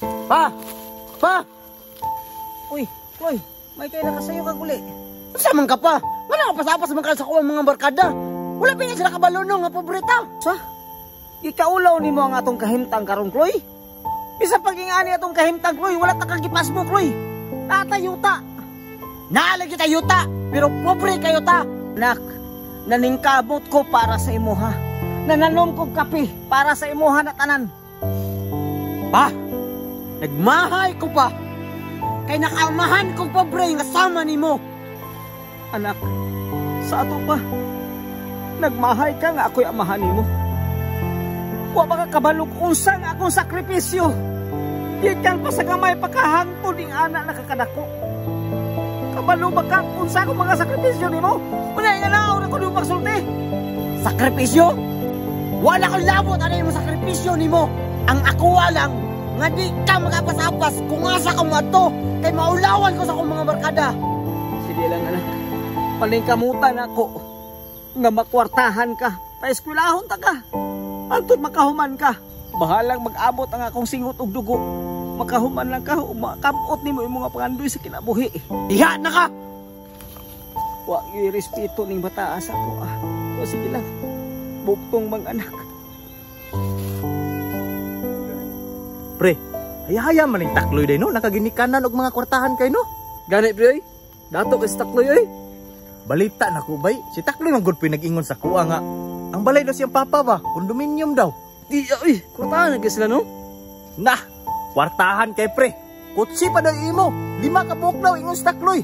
Pa! Pa! Uy, Chloe, may kailan ka sa'yo kag uli. Saman ka pa? Wala ka pasapas man ka sa kuwang mga barkada. Wala pa sila kabalunong nga pobreta. Sa? Ikaulaw ni mo ang atong kahimtang karon, Chloe. Bisa pagingani atong kahimtang, Chloe. Wala ta kagipas mo, Chloe. Natayuta. Naalagi tayuta, pero pobre kayo ta. Nak, naningkabot ko para sa imo ha. Nananom kong kape para sa imo ha na tanan. Pa, nagmahay ko pa. Kay nakamahan kong pobre nga sama nimo. Anak, sa ato pa, nagmahay ka nga ako'y amahan nimo. Wa ba ka kabalog unsa nga akong sakripisyo? Ikan pa sa gamay pagkahangtod ing anak nakakadako. Kabalo ba ka unsa akong mga sakripisyo nimo? Wala nga naaw na ko nung magsulti. Sakripisyo? Wala kong labot ano yung sakripisyo nimo. Ang ako lang nga di ka magapas-apas kung asa ka mo ato kay maulawan ko sa akong mga barkada. Sige lang anak. Palingkamutan ako nga makwartahan ka. Paeskwelahon ta ka. Antod makahuman ka. Bahalang mag-abot ang akong singot ug dugo. Makahuman lang ka, makabot nimo imong mga pangandoy sa kinabuhi. Diha na ka! Wa i-respeto ning bataas ako ah. O sige lang, buktong mga anak. Pre, haya-haya man yung takloy day no? Nakaginikanan og mga kwartahan kay no? Gani pre oy, dato kay takloy oy. Balita na ko bay, si takloy man gud nag-ingon sa kuha nga. Ang balay daw siyang papa ba, kondominium daw. Di oy, kwartahan na sila no? Nah, kwartahan kay pre. Kutsi pa daw imo. 5 ka buklaw ingon sa takloy.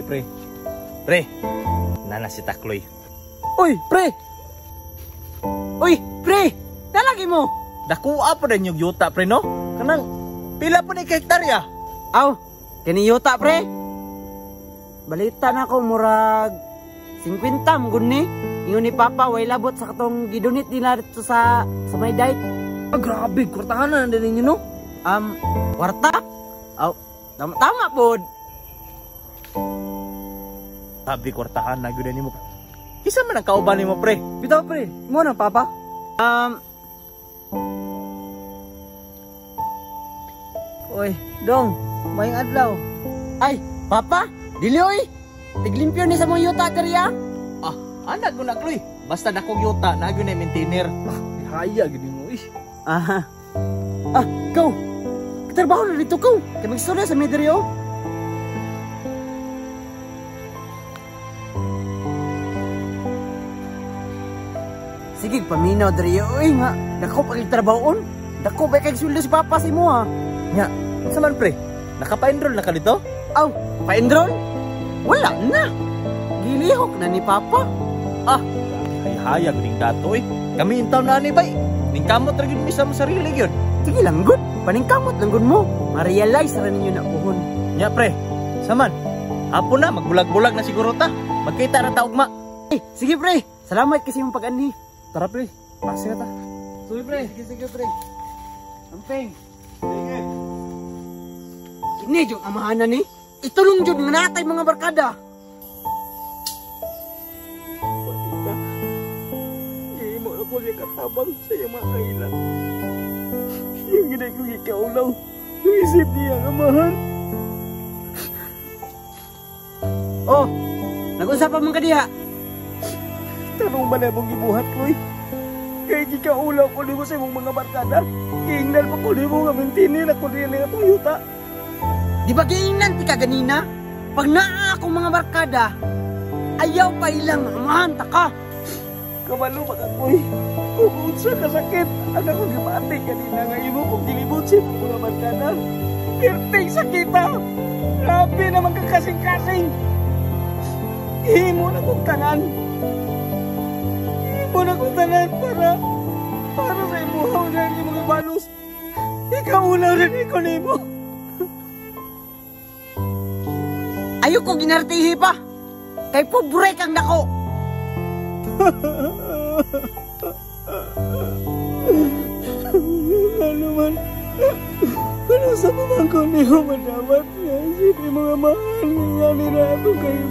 Pre. Pre. Nana si takloy. Uy, pre. Uy, pre. Dalagi mo. Dakuha pa din yung yuta pre no? Kanang pila po ni hektarya. Aw, kini yuta pre. Balita na ko murag 50 mugod ni. Ingon ni Papa way labot sa katong gidunit nila dito sa may dike. Ah, grabe, kwartahan na din ninyo no? Kwarta? Aw, tama pod. Sabi kwartahan na gyud nimo. Kisa man ang kauban nimo pre? Bitaw pre, mo na Papa. Oy, dong, may adlaw. Ay, Papa, dili oy. Tiglimpyo ni sa mga yuta diriya. Ah, anak ko na kloy. Basta dakong yuta na gyud na maintainer. Ah, haya gid mo eh. Aha. Ah, go. Trabaho na dito ko. Kay magstorya sa medrio. Sige, paminaw diriyo oy nga. Dako pa kay trabahoon. Dako ba kay suldo si Papa si mo ha. Nya, unsa man pre? Nakapa-enroll na ka dito? Aw, pa-enroll? Wala na. Gilihok na ni Papa. Ah, hay-haya gud dato eh. Kami intaw na ni bay. Ning kamot ra gyud misa mo sarili gyud. Sige lang gud. Paningkamot lang gud mo. Ma-realize ra ninyo na puhon. Nya pre, saman. Apo na magbulag-bulag na siguro ta. Magkita ra ta ugma. Eh, sige pre. Salamat kasi mong pag-anhi. Tara pre, pasi na ta. Sige pre, sige pre. Amping. Sige. Kini jud amahan ni. Itulong jud nga natay mga barkada. Hindi mo ako siya katabang sa iyong mga kailan. Yung gina ko ikaulaw. Yung isip niya ang amahan. Oh, nag-usap pa mong kadiha. Tanong ba na mong ibuhat ko eh? Kaya ikaulaw ko mo sa iyong mga barkada. Kiingnan pa ko mo nga mintinin ako rin nga itong yuta. Di ba giingnan ti ka ganina? Pag naa akong mga barkada, ayaw pa ilang amahan ta ka. Kabalo ba ka ko'y? Kung unsa kasakit, ang akong gimati kanina nga imo kong gilibot sa mga barkada. Perting sakita! Grabe naman kakasing-kasing! Himo na kong tanan! Himo na kong tanan para sa imuhaw na ang mga balos. Ikaw unaw rin iko nimo. Ayaw ko ginartihi pa. Kay pobre kang dako. Ano man. Ano sa pamangko niyo madawat nga isip mga mahal nga nila ako kayo.